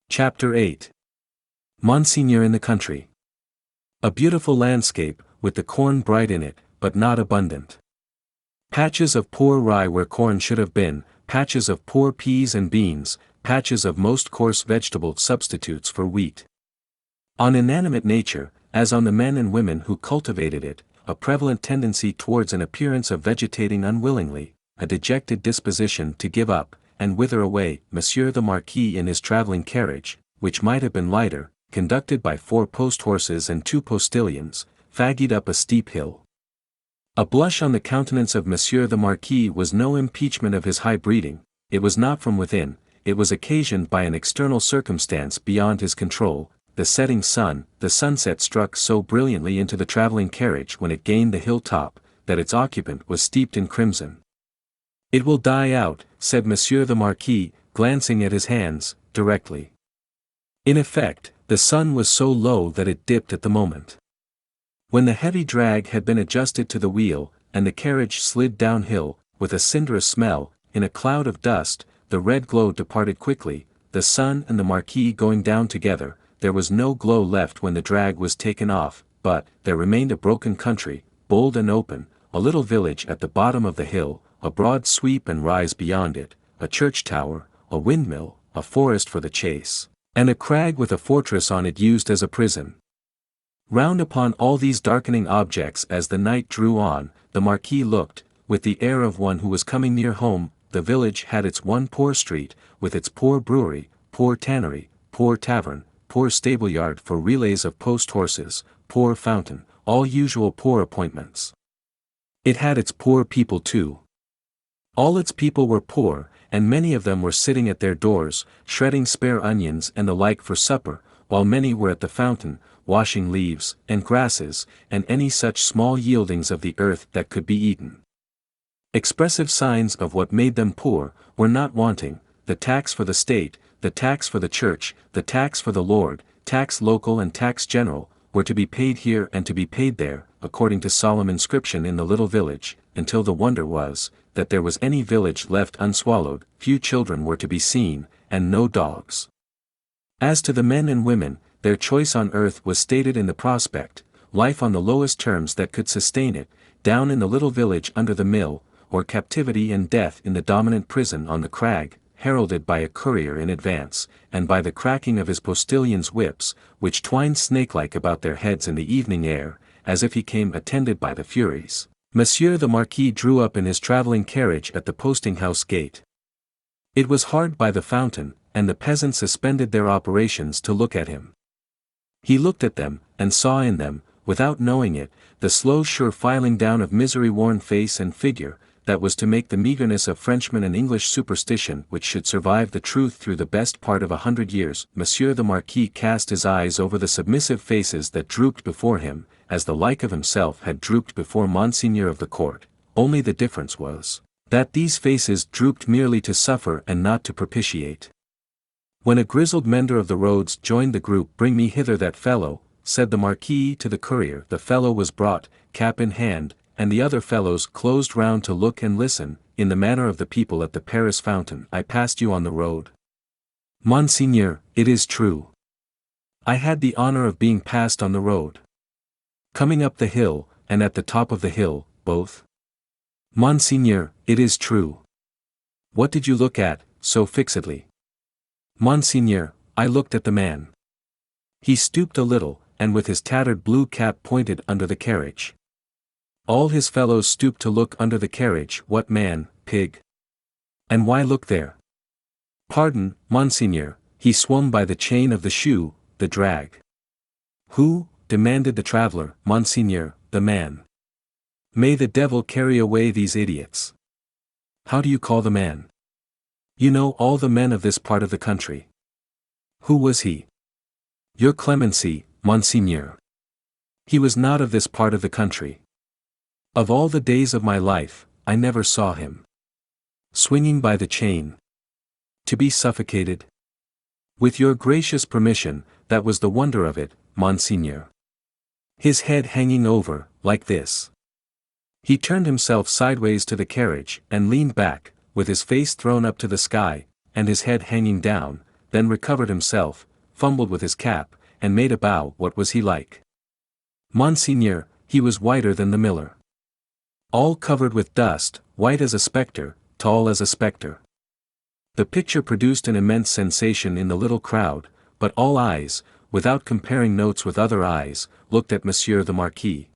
Chapter 8. Monseigneur in the Country. A beautiful landscape, with the corn bright in it, but not abundant. Patches of poor rye where corn should have been, patches of poor peas and beans, patches of most coarse vegetable substitutes for wheat. On inanimate nature, as on the men and women who cultivated it, a prevalent tendency towards an appearance of vegetating unwillingly, a dejected disposition to give up, and wither away. Monsieur the Marquis in his travelling carriage, which might have been lighter, conducted by 4 post-horses and 2 postilions, fagged up a steep hill. A blush on the countenance of Monsieur the Marquis was no impeachment of his high breeding, it was not from within, it was occasioned by an external circumstance beyond his control. The setting sun. The sunset struck so brilliantly into the travelling carriage when it gained the hill-top, that its occupant was steeped in crimson. "It will die out," said Monsieur the Marquis, glancing at his hands, directly. In effect, the sun was so low that it dipped at the moment. When the heavy drag had been adjusted to the wheel, and the carriage slid downhill, with a cinderous smell, in a cloud of dust, the red glow departed quickly, the sun and the Marquis going down together. There was no glow left when the drag was taken off, but there remained a broken country, bold and open, a little village at the bottom of the hill, a broad sweep and rise beyond it, a church tower, a windmill, a forest for the chase, and a crag with a fortress on it used as a prison. Round upon all these darkening objects as the night drew on, the Marquis looked, with the air of one who was coming near home. The village had its one poor street, with its poor brewery, poor tannery, poor tavern, poor stable-yard for relays of post-horses, poor fountain, all usual poor appointments. It had its poor people too. All its people were poor, and many of them were sitting at their doors, shredding spare onions and the like for supper, while many were at the fountain, washing leaves, and grasses, and any such small yieldings of the earth that could be eaten. Expressive signs of what made them poor, were not wanting: the tax for the state, the tax for the church, the tax for the lord, tax local and tax general, were to be paid here and to be paid there, according to solemn inscription in the little village, until the wonder was, that there was any village left unswallowed. Few children were to be seen, and no dogs. As to the men and women, their choice on earth was stated in the prospect, life on the lowest terms that could sustain it, down in the little village under the mill, or captivity and death in the dominant prison on the crag, heralded by a courier in advance, and by the cracking of his postilions' whips, which twined snake-like about their heads in the evening air, as if he came attended by the Furies. Monsieur the Marquis drew up in his travelling carriage at the posting-house gate. It was hard by the fountain, and the peasants suspended their operations to look at him. He looked at them, and saw in them, without knowing it, the slow sure filing down of misery-worn face and figure, that was to make the meagreness of Frenchman and English superstition which should survive the truth through the best part of 100 years. Monsieur the Marquis cast his eyes over the submissive faces that drooped before him, as the like of himself had drooped before Monseigneur of the court, only the difference was, that these faces drooped merely to suffer and not to propitiate. When a grizzled mender of the roads joined the group, "Bring me hither that fellow," said the Marquis to the courier. The fellow was brought, cap in hand, and the other fellows closed round to look and listen, in the manner of the people at the Paris fountain. "I passed you on the road." "Monseigneur, it is true. I had the honor of being passed on the road. Coming up the hill, and at the top of the hill, both." "Monseigneur, it is true. What did you look at, so fixedly?" "Monseigneur, I looked at the man. He stooped a little, and with his tattered blue cap pointed under the carriage. All his fellows stooped to look under the carriage." "What man, pig? And why look there?" "Pardon, Monseigneur, he swung by the chain of the shoe, the drag." "Who?" demanded the traveller. "Monseigneur, the man." "May the devil carry away these idiots. How do you call the man?" "You know all the men of this part of the country." "Who was he?" "Your clemency, Monseigneur. He was not of this part of the country. Of all the days of my life, I never saw him. Swinging by the chain. To be suffocated. With your gracious permission, that was the wonder of it, Monseigneur. His head hanging over, like this." He turned himself sideways to the carriage, and leaned back, with his face thrown up to the sky, and his head hanging down, then recovered himself, fumbled with his cap, and made a bow. What was he like? Monseigneur, he was whiter than the miller. All covered with dust, white as a spectre, tall as a spectre. The picture produced an immense sensation in the little crowd, but all eyes, without comparing notes with other eyes, looked at Monsieur the Marquis.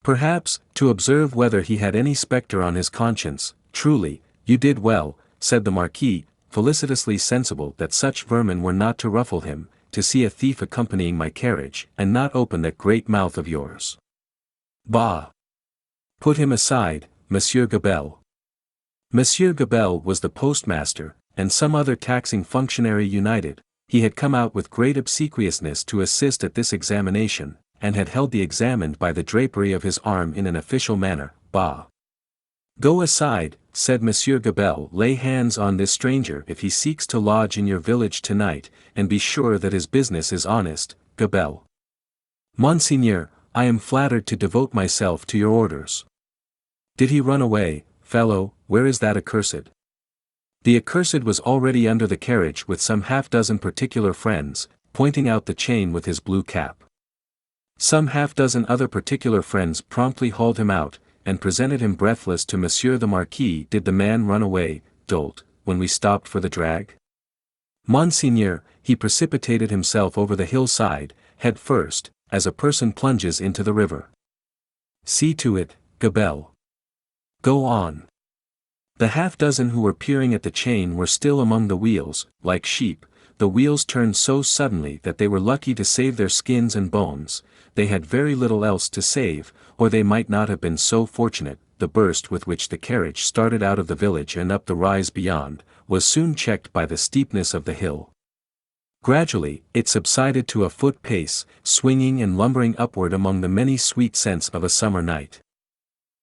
Perhaps, to observe whether he had any spectre on his conscience. Truly, you did well, said the Marquis, felicitously sensible that such vermin were not to ruffle him, to see a thief accompanying my carriage, and not open that great mouth of yours. Bah! Put him aside, Monsieur Gabelle. Monsieur Gabelle was the postmaster, and some other taxing functionary united. He had come out with great obsequiousness to assist at this examination, and had held the examined by the drapery of his arm in an official manner. Bah! Go aside, said Monsieur Gabelle. Lay hands on this stranger if he seeks to lodge in your village tonight, and be sure that his business is honest, Gabelle. Monseigneur, I am flattered to devote myself to your orders. Did he run away, fellow? Where is that accursed? The accursed was already under the carriage with some half-dozen particular friends, pointing out the chain with his blue cap. Some half-dozen other particular friends promptly hauled him out, and presented him breathless to Monsieur the Marquis. Did the man run away, dolt, when we stopped for the drag? Monseigneur, he precipitated himself over the hillside, head first, as a person plunges into the river. See to it, Gabelle. Go on. The half-dozen who were peering at the chain were still among the wheels. Like sheep, the wheels turned so suddenly that they were lucky to save their skins and bones. They had very little else to save, or they might not have been so fortunate. The burst with which the carriage started out of the village and up the rise beyond, was soon checked by the steepness of the hill. Gradually, it subsided to a foot pace, swinging and lumbering upward among the many sweet scents of a summer night.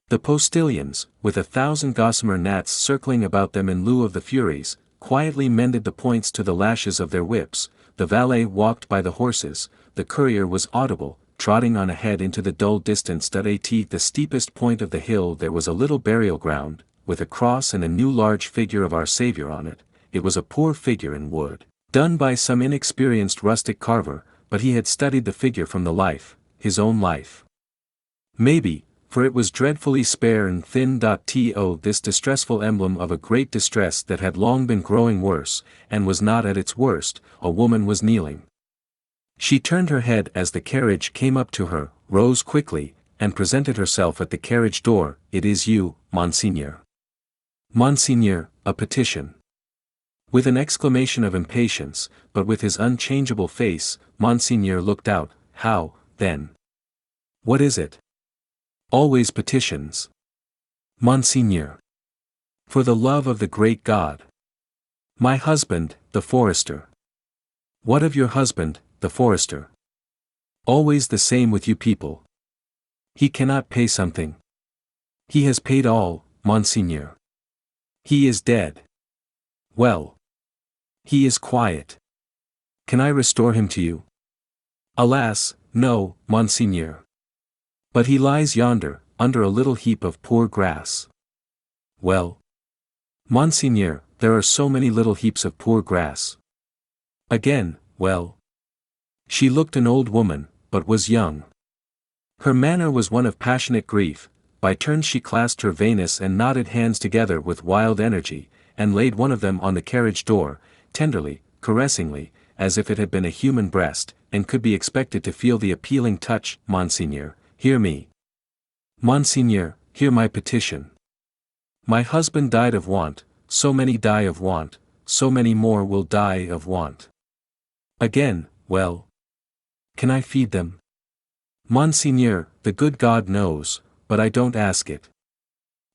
The postilions, with 1,000 gossamer gnats circling about them in lieu of the furies, quietly mended the points to the lashes of their whips. The valet walked by the horses. The courier was audible, trotting on ahead into the dull distance. At the steepest point of the hill there was a little burial ground, with a cross and a new large figure of our Saviour on it. It was a poor figure in wood, done by some inexperienced rustic carver, but he had studied the figure from the life, his own life. Maybe, for it was dreadfully spare and thin. This distressful emblem of a great distress that had long been growing worse, and was not at its worst. A woman was kneeling. She turned her head as the carriage came up to her, rose quickly, and presented herself at the carriage door. It is you, Monseigneur. Monseigneur, a petition. With an exclamation of impatience, but with his unchangeable face, Monseigneur looked out. How, then? What is it? Always petitions. Monseigneur. For the love of the great God. My husband, the forester. What of your husband, the forester? Always the same with you people. He cannot pay something. He has paid all, Monseigneur. He is dead. Well. He is quiet. Can I restore him to you? Alas, no, Monseigneur. But he lies yonder, under a little heap of poor grass. Well? Monseigneur, there are so many little heaps of poor grass. Again, well? She looked an old woman, but was young. Her manner was one of passionate grief. By turns she clasped her veinous and knotted hands together with wild energy, and laid one of them on the carriage door, tenderly, caressingly, as if it had been a human breast, and could be expected to feel the appealing touch. Monseigneur, hear me. Monseigneur, hear my petition. My husband died of want, so many die of want, so many more will die of want. Again, well? Can I feed them? Monseigneur, the good God knows, but I don't ask it.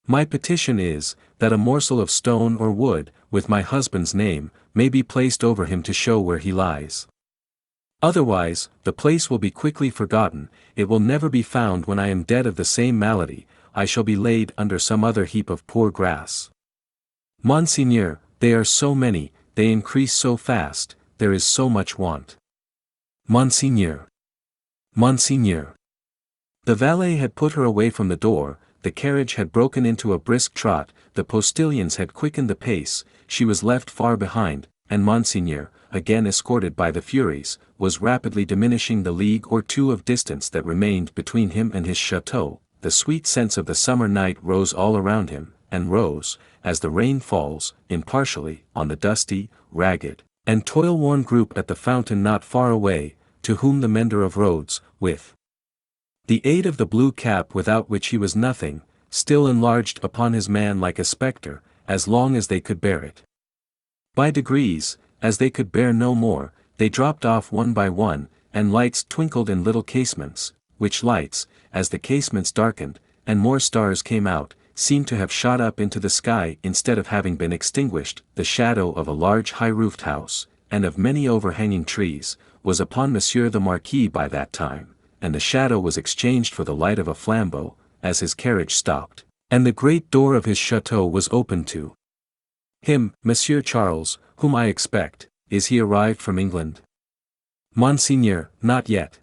My petition is, that a morsel of stone or wood, with my husband's name, may be placed over him to show where he lies. Otherwise, the place will be quickly forgotten. It will never be found. When I am dead of the same malady, I shall be laid under some other heap of poor grass. Monseigneur, they are so many, they increase so fast, there is so much want. Monseigneur. Monseigneur. The valet had put her away from the door. The carriage had broken into a brisk trot. The postilions had quickened the pace. She was left far behind, and Monseigneur, again escorted by the Furies, was rapidly diminishing the league or two of distance that remained between him and his chateau. The sweet scents of the summer night rose all around him, and rose, as the rain falls, impartially, on the dusty, ragged, and toil-worn group at the fountain not far away, to whom the mender of roads, with the aid of the blue cap without which he was nothing, still enlarged upon his man like a spectre, as long as they could bear it. By degrees, as they could bear no more, they dropped off one by one, and lights twinkled in little casements, which lights, as the casements darkened, and more stars came out, seemed to have shot up into the sky instead of having been extinguished. The shadow of a large high-roofed house, and of many overhanging trees, was upon Monsieur the Marquis by that time, and the shadow was exchanged for the light of a flambeau, as his carriage stopped, and the great door of his chateau was opened to him. Monsieur Charles, whom I expect, is he arrived from England? Monseigneur, not yet.